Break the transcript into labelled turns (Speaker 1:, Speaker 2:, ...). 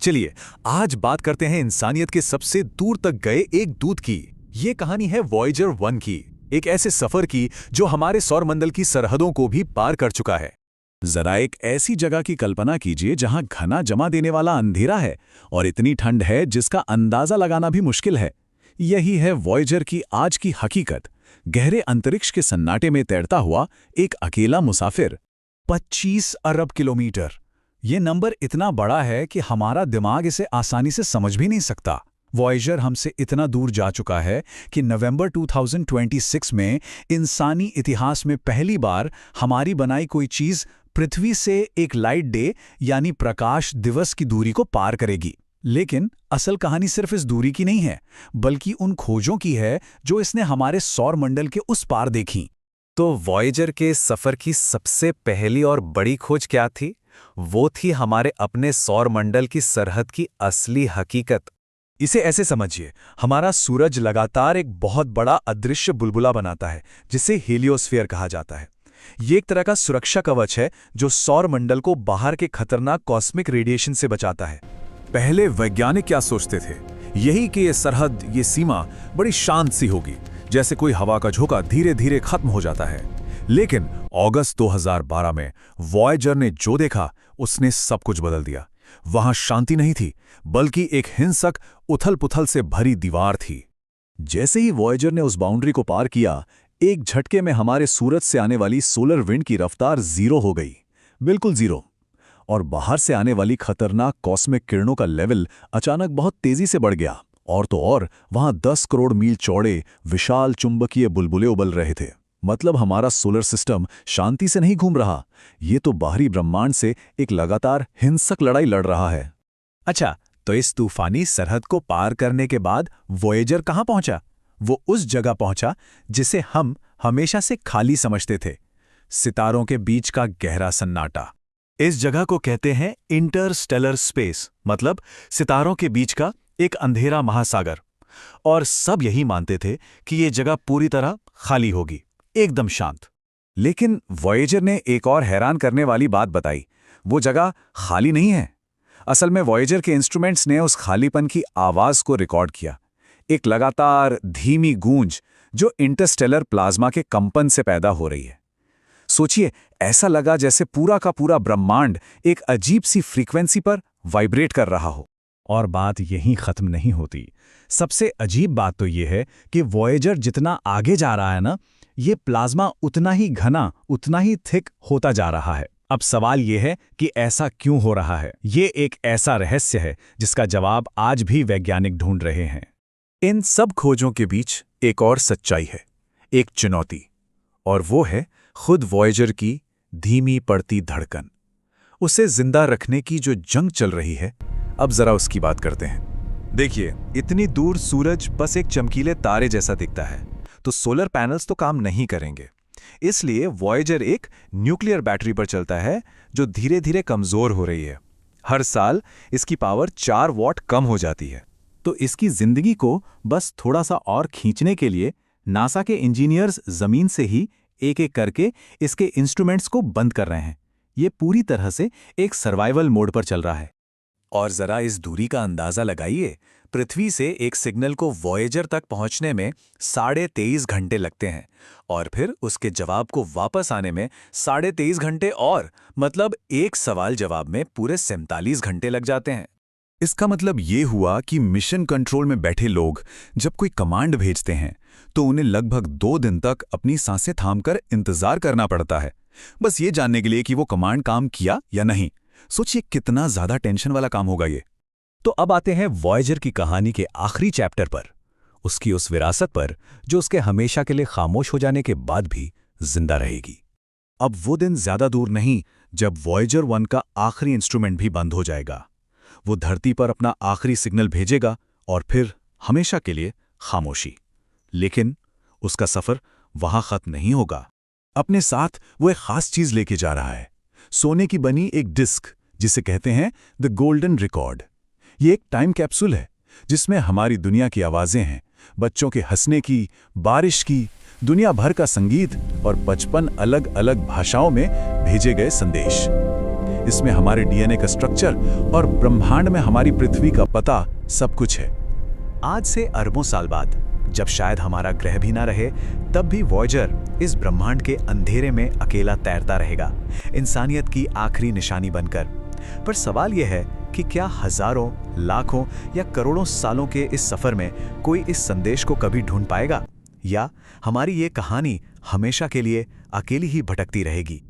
Speaker 1: चलिए आज बात करते हैं इंसानियत के सबसे दूर तक गए एक दूत की। ये कहानी है वॉयेजर 1 की, एक ऐसे सफर की जो हमारे सौरमंडल की सरहदों को भी पार कर चुका है।
Speaker 2: जरा एक ऐसी जगह की कल्पना कीजिए जहां घना जमा देने वाला अंधेरा है और इतनी ठंड है जिसका अंदाजा लगाना भी मुश्किल है। यही है वॉयेजर की आज की हकीकत। गहरे अंतरिक्ष के सन्नाटे में तैरता हुआ एक अकेला मुसाफिर।
Speaker 1: 25 अरब किलोमीटर, ये नंबर इतना बड़ा है कि हमारा दिमाग इसे आसानी से समझ भी नहीं सकता। वॉयेजर हमसे इतना दूर जा चुका है कि नवंबर 2026 में इंसानी इतिहास में पहली बार हमारी बनाई कोई चीज पृथ्वी से एक लाइट डे यानी प्रकाश दिवस की दूरी को पार करेगी। लेकिन असल कहानी सिर्फ इस दूरी की नहीं है, बल्कि उन खोजों की है जो इसने हमारे सौरमंडल के उस पार देखी।
Speaker 3: तो वॉयेजर के सफर की सबसे पहली और बड़ी खोज क्या थी? वो थी हमारे अपने सौरमंडल की सरहद की असली हकीकत।
Speaker 1: इसे ऐसे समझिए, हमारा सूरज लगातार एक बहुत बड़ा अदृश्य बुलबुला बनाता है जिसे हेलियोस्फीयर कहा जाता है। ये एक तरह का सुरक्षा कवच है जो सौरमंडल को बाहर के खतरनाक कॉस्मिक रेडिएशन से बचाता है। पहले वैज्ञानिक क्या सोचते थे? यही कि ये सरहद, ये सीमा बड़ी शांत सी होगी, जैसे कोई हवा का झोंका धीरे धीरे खत्म हो जाता है। लेकिन अगस्त 2012 में वॉयेजर ने जो देखा उसने सब कुछ बदल दिया। वहां शांति नहीं थी, बल्कि एक हिंसक उथल-पुथल से भरी दीवार थी।
Speaker 2: जैसे ही वॉयेजर ने उस बाउंड्री को पार किया, एक झटके में हमारे सूरज से आने वाली सोलर विंड की रफ्तार 0 हो गई, बिल्कुल 0। और बाहर से आने वाली खतरनाक कॉस्मिक किरणों का लेवल अचानक बहुत तेजी से बढ़ गया। और तो और वहां 10 करोड़ मील चौड़े विशाल चुंबकीय बुलबुले उबल रहे थे। मतलब हमारा सोलर सिस्टम शांति से नहीं घूम रहा, ये तो बाहरी ब्रह्मांड से एक लगातार हिंसक लड़ाई लड़ रहा है।
Speaker 1: अच्छा, तो इस तूफानी सरहद को पार करने के बाद वॉयेजर कहाँ पहुंचा? वो उस जगह पहुंचा जिसे हम हमेशा से खाली समझते थे, सितारों के बीच का गहरा सन्नाटा। इस जगह को कहते हैं इंटरस्टेलर स्पेस, मतलब सितारों के बीच का एक अंधेरा महासागर। और सब यही मानते थे कि ये जगह पूरी तरह खाली होगी, एकदम शांत।
Speaker 2: लेकिन वॉयेजर ने एक और हैरान करने वाली बात बताई। वो जगह खाली नहीं है। असल में वॉयेजर के इंस्ट्रूमेंट्स ने उस खालीपन की आवाज को रिकॉर्ड किया, एक लगातार धीमी गूंज जो इंटरस्टेलर प्लाज्मा के कंपन से पैदा हो रही है। सोचिए, ऐसा लगा जैसे पूरा का पूरा ब्रह्मांड एक अजीब सी फ्रीक्वेंसी पर वाइब्रेट कर रहा हो।
Speaker 1: और बात यहीं खत्म नहीं होती। सबसे अजीब बात तो यह है कि वॉयेजर जितना आगे जा रहा है ना, ये प्लाज्मा उतना ही घना, उतना ही थिक होता जा रहा है। अब सवाल यह है कि ऐसा क्यों हो रहा है? ये एक ऐसा रहस्य है जिसका जवाब आज भी वैज्ञानिक ढूंढ रहे हैं। इन सब खोजों के बीच एक और सच्चाई है, एक चुनौती, और वो है खुद वॉयेजर की धीमी पड़ती धड़कन। उसे जिंदा रखने की जो जंग चल रही है, अब जरा उसकी बात करते हैं। देखिए, इतनी दूर सूरज बस एक चमकीले तारे जैसा दिखता है, तो सोलर पैनल्स तो काम नहीं करेंगे। इसलिए वॉयेजर एक न्यूक्लियर बैटरी पर चलता है जो धीरे धीरे कमजोर हो रही है। हर साल इसकी पावर 4 वॉट कम हो जाती है।
Speaker 2: तो इसकी जिंदगी को बस थोड़ा सा और खींचने के लिए नासा के इंजीनियर्स जमीन से ही एक एक करके इसके इंस्ट्रूमेंट्स को बंद कर रहे हैं। ये पूरी तरह से एक सर्वाइवल मोड पर चल रहा है।
Speaker 1: और जरा इस दूरी का अंदाजा लगाइए, पृथ्वी से एक सिग्नल को वॉयेजर तक पहुंचने में 23.5 घंटे लगते हैं, और फिर उसके जवाब को वापस आने में 23.5 घंटे, और मतलब एक सवाल जवाब में पूरे 47 घंटे लग जाते हैं।
Speaker 2: इसका मतलब ये हुआ कि मिशन कंट्रोल में बैठे लोग जब कोई कमांड भेजते हैं तो उन्हें लगभग 2 दिन तक अपनी सांसें थामकर इंतजार करना पड़ता है, बस ये जानने के लिए कि वो कमांड काम किया या नहीं। सोचिए कितना ज्यादा टेंशन वाला काम होगा ये।
Speaker 1: तो अब आते हैं वॉयेजर की कहानी के आखिरी चैप्टर पर, उसकी उस विरासत पर जो उसके हमेशा के लिए खामोश हो जाने के बाद भी जिंदा रहेगी।
Speaker 2: अब वो दिन ज्यादा दूर नहीं जब वॉयेजर 1 का आखिरी इंस्ट्रूमेंट भी बंद हो जाएगा। वो धरती पर अपना आखिरी सिग्नल भेजेगा और फिर हमेशा के लिए खामोशी। लेकिन उसका सफर वहां खत्म नहीं होगा। अपने साथ वो एक खास चीज लेके जा रहा है, सोने की बनी एक डिस्क जिसे कहते हैं द गोल्डन रिकॉर्ड। ये एक टाइम कैप्सूल है जिसमें हमारी दुनिया की आवाजें हैं, बच्चों के हंसने की, बारिश की, दुनिया भर का संगीत और 55 अलग अलग भाषाओं में भेजे गए संदेश। इसमें हमारे डीएनए का स्ट्रक्चर और ब्रह्मांड में हमारी पृथ्वी का पता सब कुछ है।
Speaker 3: आज से अरबों साल बाद, जब शायद हमारा ग्रह भी ना रहे, तब भी वॉयेजर इस ब्रह्मांड के अंधेरे में अकेला तैरता रहेगा, इंसानियत की आखिरी निशानी बनकर। पर सवाल यह है कि क्या हजारों, लाखों या करोड़ों सालों के इस सफर में कोई इस संदेश को कभी ढूंढ पाएगा, या हमारी ये कहानी हमेशा के लिए अकेली ही भटकती रहेगी।